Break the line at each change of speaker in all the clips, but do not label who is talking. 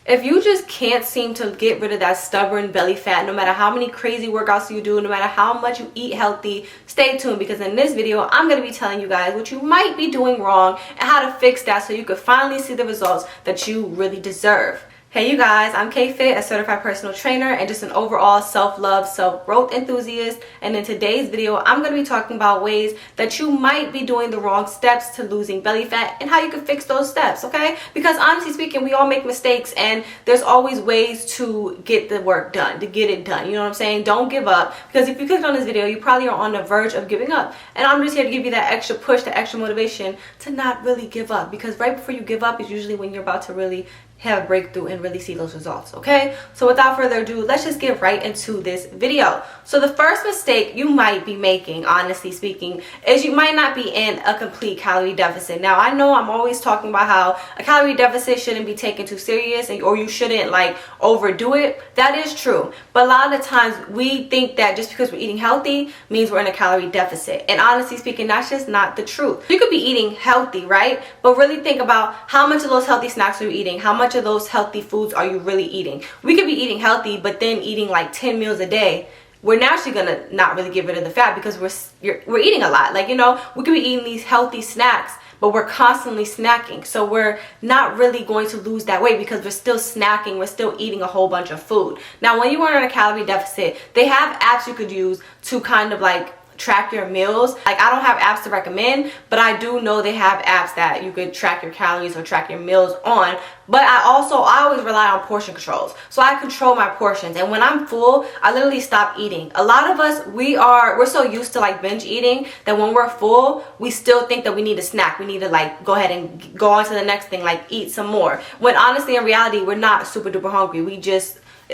If you just can't seem to get rid of that stubborn belly fat, no matter how many crazy workouts you do, no matter how much you eat healthy, stay tuned, because in this video, I'm going to be telling you guys what you might be doing wrong and how to fix that so you can finally see the results that you really deserve. Hey you guys, I'm K-Fit, a certified personal trainer and just an overall self-love, self-growth enthusiast. And in today's video, I'm going to be talking about ways that you might be doing the wrong steps to losing belly fat and how you can fix those steps, okay? Because honestly speaking, we all make mistakes and there's always ways to get the work done, to get it done. You know what I'm saying? Don't give up, because if you clicked on this video, you probably are on the verge of giving up. And I'm just here to give you that extra push, that extra motivation to not really give up, because right before you give up is usually when you're about to really have a breakthrough and really see those results. Okay, so without further ado, let's just get right into this video. So the first mistake you might be making, honestly speaking, is you might not be in a complete calorie deficit. Now I know I'm always talking about how a calorie deficit shouldn't be taken too serious, or you shouldn't like overdo it. That is true, but a lot of the times we think that just because we're eating healthy means we're in a calorie deficit, and honestly speaking, that's just not the truth. You could be eating healthy, right? But really think about how much of those healthy snacks are you eating, how much of those healthy foods are you really eating. We could be eating healthy but then eating like 10 meals a day. We're naturally gonna not really get rid of the fat because we're eating a lot. Like, you know, we could be eating these healthy snacks but we're constantly snacking, so we're not really going to lose that weight because we're still snacking, we're still eating a whole bunch of food. Now when you are in a calorie deficit, they have apps you could use to kind of like track your meals. Like, I don't have apps to recommend, but I do know they have apps that you could track your calories or track your meals on. But I always rely on portion controls, so I control my portions, and when I'm full, I literally stop eating. A lot of us, we're so used to like binge eating that when we're full, we still think that we need a snack, we need to like go ahead and go on to the next thing, like eat some more, when honestly in reality we're not super duper hungry.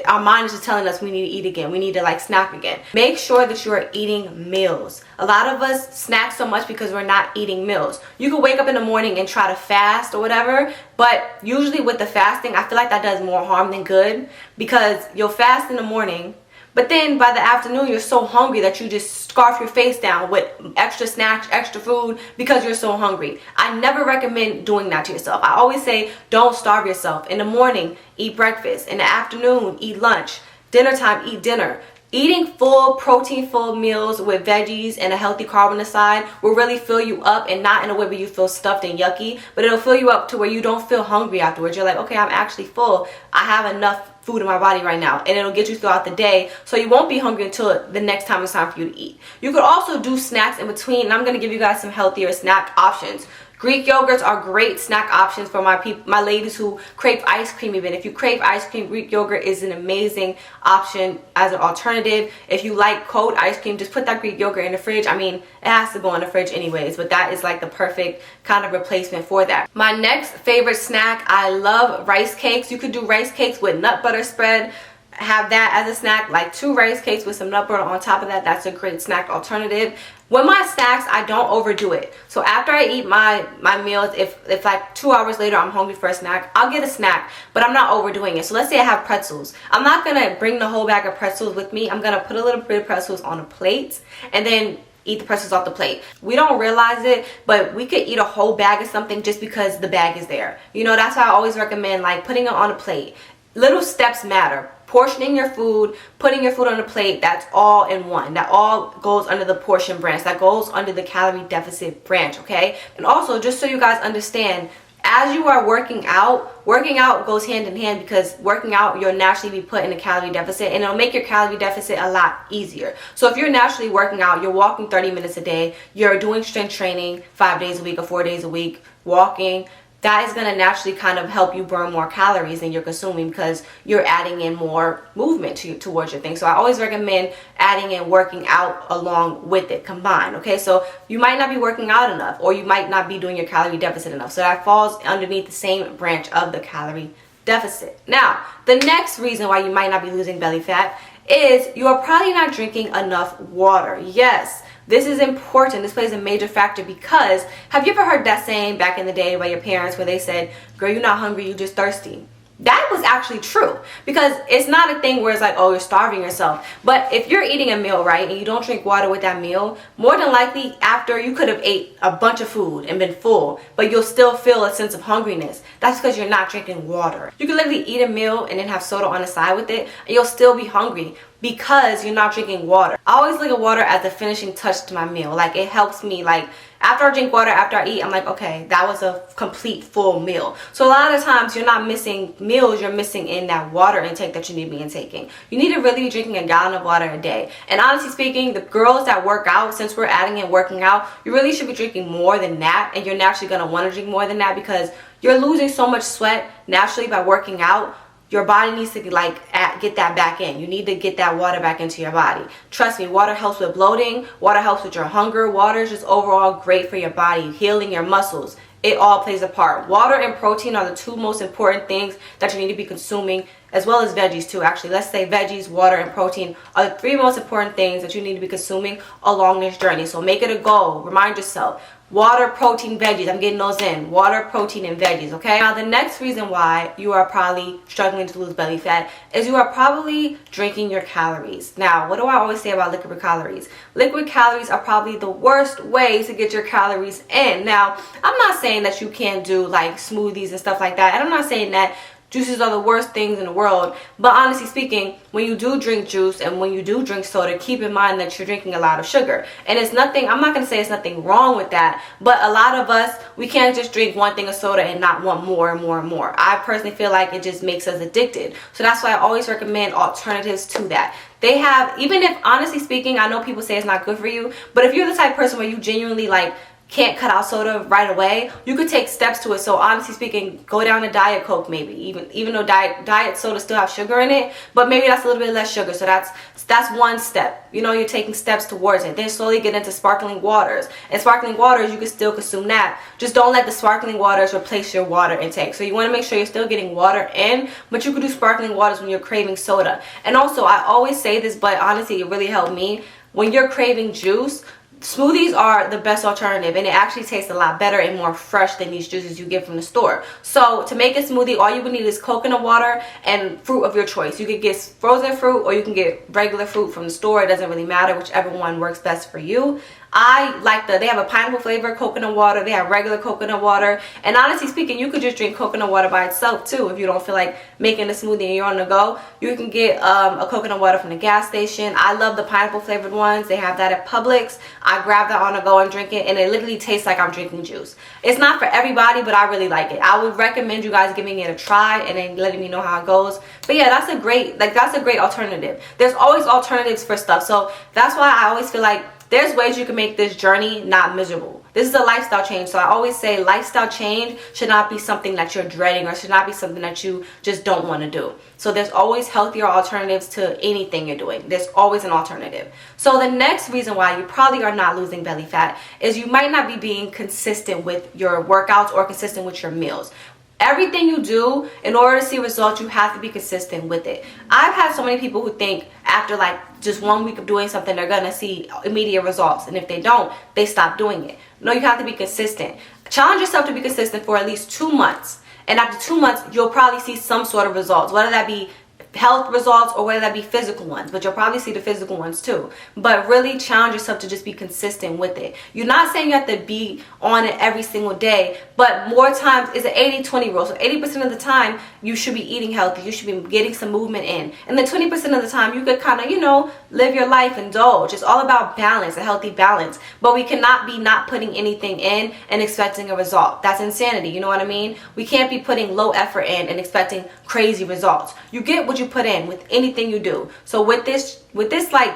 Our mind is just telling us we need to eat again, we need to like snack again. Make sure that you are eating meals. A lot of us snack so much because we're not eating meals. You could wake up in the morning and try to fast or whatever, but usually with the fasting, I feel like that does more harm than good, because you'll fast in the morning, but then by the afternoon you're so hungry that you just scarf your face down with extra snacks, extra food, because you're so hungry. I never recommend doing that to yourself. I always say don't starve yourself. In the morning, eat breakfast. In the afternoon, eat lunch. Dinner time, eat dinner. Eating full protein full meals with veggies and a healthy carb on the side will really fill you up, and not in a way where you feel stuffed and yucky, but it'll fill you up to where you don't feel hungry afterwards. You're like, okay, I'm actually full. I have enough food in my body right now, and it'll get you throughout the day, so you won't be hungry until the next time it's time for you to eat. You could also do snacks in between, and I'm going to give you guys some healthier snack options. Greek yogurts are great snack options for my ladies who crave ice cream. Even if you crave ice cream, Greek yogurt is an amazing option as an alternative. If you like cold ice cream, just put that Greek yogurt in the fridge. I mean, it has to go in the fridge anyways, but that is like the perfect kind of replacement for that. My next favorite snack, I love rice cakes. You could do rice cakes with nut butter spread. Have that as a snack, like 2 rice cakes with some nut butter on top of that. That's a great snack alternative. With my snacks, I don't overdo it. So after I eat my meals, if like 2 hours later I'm hungry for a snack, I'll get a snack, but I'm not overdoing it. So let's say I have pretzels. I'm not gonna bring the whole bag of pretzels with me. I'm gonna put a little bit of pretzels on a plate and then eat the pretzels off the plate. We don't realize it, but we could eat a whole bag of something just because the bag is there. You know, that's why I always recommend like putting it on a plate. Little steps matter. Portioning your food, putting your food on a plate, that's all in one. That all goes under the portion branch. That goes under the calorie deficit branch, okay? And also, just so you guys understand, as you are working out goes hand in hand, because working out, you'll naturally be put in a calorie deficit, and it'll make your calorie deficit a lot easier. So if you're naturally working out, you're walking 30 minutes a day, you're doing strength training 5 days a week or 4 days a week, walking, that is going to naturally kind of help you burn more calories than you're consuming, because you're adding in more movement towards your thing. So I always recommend adding in working out along with it combined. Okay, so you might not be working out enough, or you might not be doing your calorie deficit enough. So that falls underneath the same branch of the calorie deficit. Now, the next reason why you might not be losing belly fat is you are probably not drinking enough water. Yes, this is important. This plays a major factor, because have you ever heard that saying back in the day by your parents where they said, girl, you're not hungry, you're just thirsty? that was actually true, because it's not a thing where it's like, oh, you're starving yourself. But if you're eating a meal, right, and you don't drink water with that meal, more than likely after, you could have ate a bunch of food and been full, but you'll still feel a sense of hungriness. That's because you're not drinking water. You can literally eat a meal and then have soda on the side with it, and you'll still be hungry because you're not drinking water. I always look at water as the finishing touch to my meal. Like, it helps me, like, after I drink water, after I eat, I'm like, okay, that was a complete full meal. So a lot of times you're not missing meals, you're missing in that water intake that you need to be intaking. You need to really be drinking a gallon of water a day. And honestly speaking, the girls that work out, since we're adding in working out, you really should be drinking more than that, and you're naturally going to want to drink more than that, because you're losing so much sweat naturally by working out. Your body needs to get that back in. You need to get that water back into your body. Trust me, water helps with bloating. Water helps with your hunger. Water is just overall great for your body, healing your muscles. It all plays a part. Water and protein are the two most important things that you need to be consuming, as well as veggies too. Actually, let's say veggies, water, and protein are the three most important things that you need to be consuming along this journey. So make it a goal. Remind yourself. Water, protein, veggies. I'm getting those in. Water, protein, and veggies, okay? Now, the next reason why you are probably struggling to lose belly fat is you are probably drinking your calories. Now, what do I always say about liquid calories? Liquid calories are probably the worst way to get your calories in. Now, I'm not saying that you can't do, like, smoothies and stuff like that, and I'm not saying that juices are the worst things in the world, but honestly speaking, when you do drink juice and when you do drink soda, keep in mind that you're drinking a lot of sugar. And it's nothing, I'm not going to say it's nothing wrong with that, but a lot of us, we can't just drink one thing of soda and not want more and more and more. I personally feel like it just makes us addicted. So that's why I always recommend alternatives to that. They have, even if, honestly speaking, I know people say it's not good for you, but if you're the type of person where you genuinely, like, can't cut out soda right away, you could take steps to it. So honestly speaking, go down to Diet Coke maybe, even though diet soda still have sugar in it, but maybe that's a little bit less sugar. So that's one step. You know, you're taking steps towards it. Then slowly get into sparkling waters. And sparkling waters, you can still consume that. Just don't let the sparkling waters replace your water intake. So you want to make sure you're still getting water in, but you can do sparkling waters when you're craving soda. And also, I always say this, but honestly, it really helped me. When you're craving juice, smoothies are the best alternative, and it actually tastes a lot better and more fresh than these juices you get from the store. So to make a smoothie, all you would need is coconut water and fruit of your choice. You could get frozen fruit or you can get regular fruit from the store. It doesn't really matter, whichever one works best for you. I like they have a pineapple flavor coconut water, they have regular coconut water, and honestly speaking, you could just drink coconut water by itself too if you don't feel like making a smoothie and you're on the go. You can get a coconut water from the gas station. I love the pineapple flavored ones. They have that at Publix. I grab that on the go and drink it, and it literally tastes like I'm drinking juice. It's not for everybody, but I really like it. I would recommend you guys giving it a try and then letting me know how it goes. But yeah, that's a great alternative. There's always alternatives for stuff, so that's why I always feel like there's ways you can make this journey not miserable. This is a lifestyle change, so I always say lifestyle change should not be something that you're dreading or should not be something that you just don't want to do. So there's always healthier alternatives to anything you're doing. There's always an alternative. So the next reason why you probably are not losing belly fat is you might not be being consistent with your workouts or consistent with your meals. Everything you do, in order to see results, you have to be consistent with it. I've had so many people who think after like just 1 week of doing something, they're going to see immediate results. And if they don't, they stop doing it. No, you have to be consistent. Challenge yourself to be consistent for at least 2 months. And after 2 months, you'll probably see some sort of results, whether that be health results or whether that be physical ones, but you'll probably see the physical ones too. But really challenge yourself to just be consistent with it. You're not saying you have to be on it every single day, but more times it's an 80-20 rule. So 80% of the time you should be eating healthy, you should be getting some movement in, and then 20% of the time you could kind of, you know, live your life, indulge. It's all about balance, a healthy balance. But we cannot be not putting anything in and expecting a result. That's insanity, you know what I mean? We can't be putting low effort in and expecting crazy results. You get what you put in with anything you do. So with this like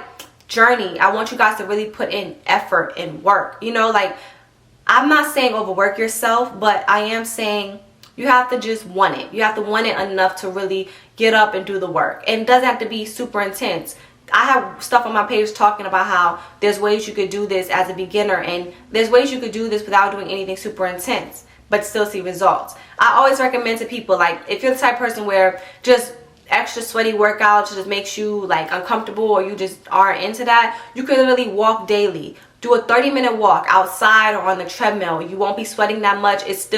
journey, I want you guys to really put in effort and work. You know, like, I'm not saying overwork yourself, but I am saying you have to just want it. You have to want it enough to really get up and do the work. And it doesn't have to be super intense. I have stuff on my page talking about how there's ways you could do this as a beginner, and there's ways you could do this without doing anything super intense but still see results. I always recommend to people, like, if you're the type of person where just extra sweaty workouts just makes you like uncomfortable, or you just aren't into that, you can literally walk daily. Do a 30-minute walk outside or on the treadmill. You won't be sweating that much. It's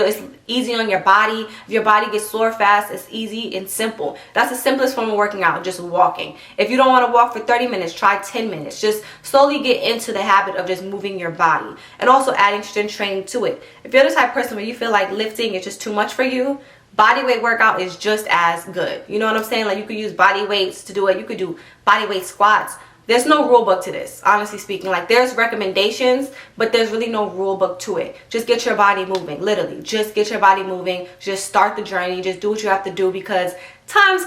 easy on your body. If your body gets sore fast, it's easy and simple. That's the simplest form of working out, just walking. If you don't want to walk for 30 minutes, try 10 minutes. Just slowly get into the habit of just moving your body and also adding strength training to it. If you're the type of person where you feel like lifting is just too much for you, bodyweight workout is just as good. You know what I'm saying? Like, you could use body weights to do it. You could do bodyweight squats. There's no rule book to this, honestly speaking. Like, there's recommendations, but there's really no rule book to it. Just get your body moving, literally. Just get your body moving. Just start the journey. Just do what you have to do, because time's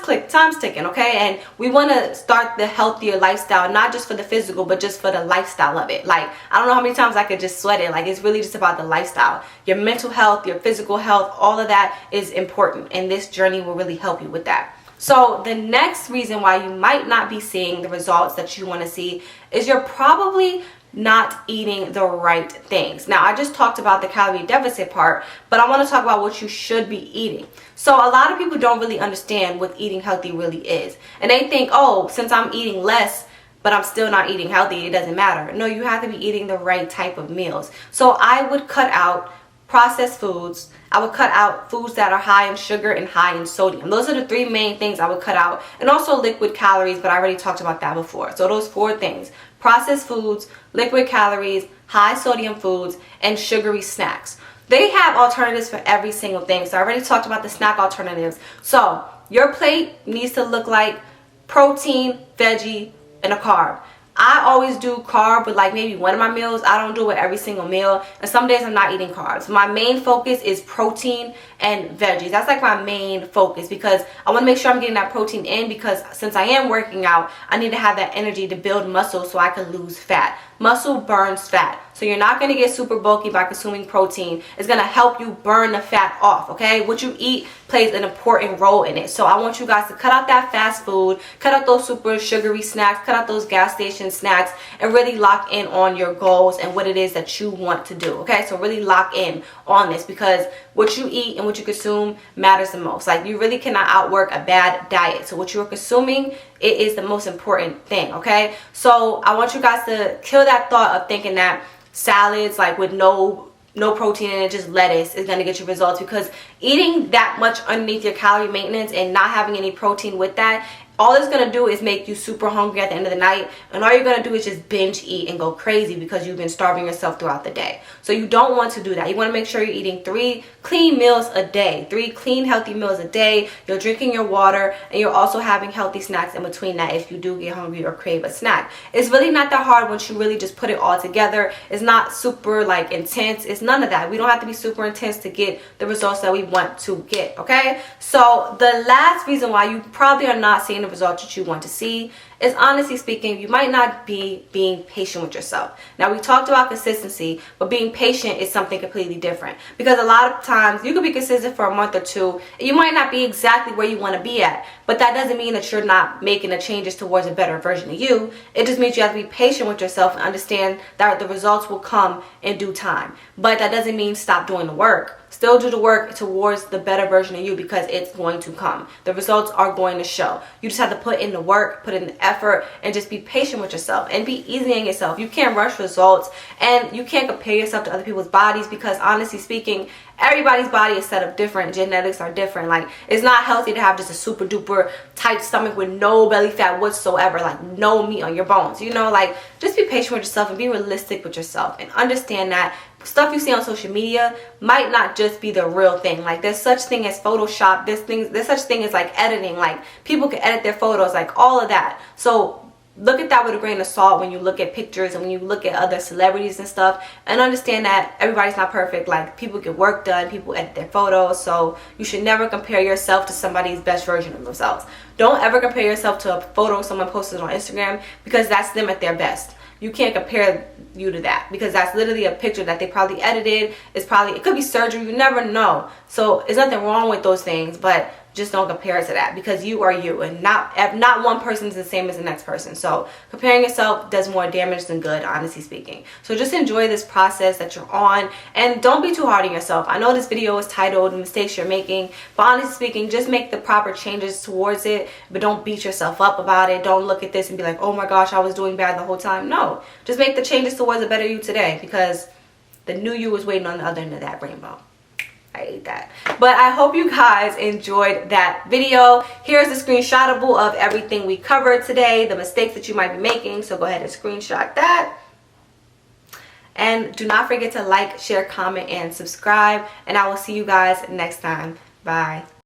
ticking, okay? And we want to start the healthier lifestyle, not just for the physical, but just for the lifestyle of it. Like, I don't know how many times I could just sweat it. Like, it's really just about the lifestyle. Your mental health, your physical health, all of that is important, and this journey will really help you with that. So the next reason why you might not be seeing the results that you want to see is you're probably not eating the right things. Now, I just talked about the calorie deficit part, but I want to talk about what you should be eating. So a lot of people don't really understand what eating healthy really is. And they think, oh, since I'm eating less, but I'm still not eating healthy, it doesn't matter. No, you have to be eating the right type of meals. So I would cut out processed foods. I would cut out foods that are high in sugar and high in sodium. Those are the three main things I would cut out. And also liquid calories, but I already talked about that before. So those four things: processed foods, liquid calories, high sodium foods, and sugary snacks. They have alternatives for every single thing. So I already talked about the snack alternatives. So your plate needs to look like protein, veggie, and a carb. I always do carb with like maybe one of my meals. I don't do it every single meal. And some days I'm not eating carbs. My main focus is protein and veggies. That's like my main focus, because I want to make sure I'm getting that protein in, because since I am working out, I need to have that energy to build muscle so I can lose fat. Muscle burns fat. So you're not going to get super bulky by consuming protein. It's going to help you burn the fat off, okay? What you eat plays an important role in it. So I want you guys to cut out that fast food, cut out those super sugary snacks, cut out those gas station snacks, and really lock in on your goals and what it is that you want to do, okay? So really lock in on this, because what you eat and what you consume matters the most. Like, you really cannot outwork a bad diet. So what you're consuming, it is the most important thing, okay? So I want you guys to kill that thought of thinking that salads like with no protein in it, just lettuce, is going to get you results, because eating that much underneath your calorie maintenance and not having any protein with that, all it's going to do is make you super hungry at the end of the night, and all you're going to do is just binge eat and go crazy because you've been starving yourself throughout the day. So you don't want to do that. You want to make sure you're eating 3 clean meals a day, 3 clean healthy meals a day. You're drinking your water, and you're also having healthy snacks in between that if you do get hungry or crave a snack. It's really not that hard once you really just put it all together. It's not super like intense. It's none of that. We don't have to be super intense to get the results that we want to get, okay? So the last reason why you probably are not seeing the results that you want to see is, honestly speaking, you might not be being patient with yourself. Now, we talked about consistency, but being patient is something completely different, because a lot of times you could be consistent for a month or two, and you might not be exactly where you want to be at, but that doesn't mean that you're not making the changes towards a better version of you. It just means you have to be patient with yourself and understand that the results will come in due time. But that doesn't mean stop doing the work. Still do the work towards the better version of you, because it's going to come. The results are going to show. You just have to put in the work, put in the effort, and just be patient with yourself and be easy on yourself. You can't rush results, and you can't compare yourself to other people's bodies, because honestly speaking, everybody's body is set up different. Genetics are different. Like, it's not healthy to have just a super duper tight stomach with no belly fat whatsoever, like no meat on your bones. You know, like, just be patient with yourself and be realistic with yourself, and understand that stuff you see on social media might not just be the real thing. Like, there's such thing as Photoshop. There's such thing as like editing. Like, people can edit their photos, like all of that. So look at that with a grain of salt when you look at pictures and when you look at other celebrities and stuff, and understand that everybody's not perfect. Like, people get work done, people edit their photos, so you should never compare yourself to somebody's best version of themselves. Don't ever compare yourself to a photo someone posted on Instagram, because that's them at their best. You can't compare you to that, because that's literally a picture that they probably edited. It could be surgery, you never know. So there's nothing wrong with those things, but just don't compare it to that, because you are you, and not one person is the same as the next person. So comparing yourself does more damage than good, honestly speaking. So just enjoy this process that you're on, and don't be too hard on yourself. I know this video is titled Mistakes You're Making, but honestly speaking, just make the proper changes towards it, but don't beat yourself up about it. Don't look at this and be like, oh my gosh, I was doing bad the whole time. No, just make the changes towards a better you today, because the new you is waiting on the other end of that rainbow. I ate that. But I hope you guys enjoyed that video. Here's a screenshotable of everything we covered today, the mistakes that you might be making. So go ahead and screenshot that. And do not forget to like, share, comment, and subscribe. And I will see you guys next time. Bye.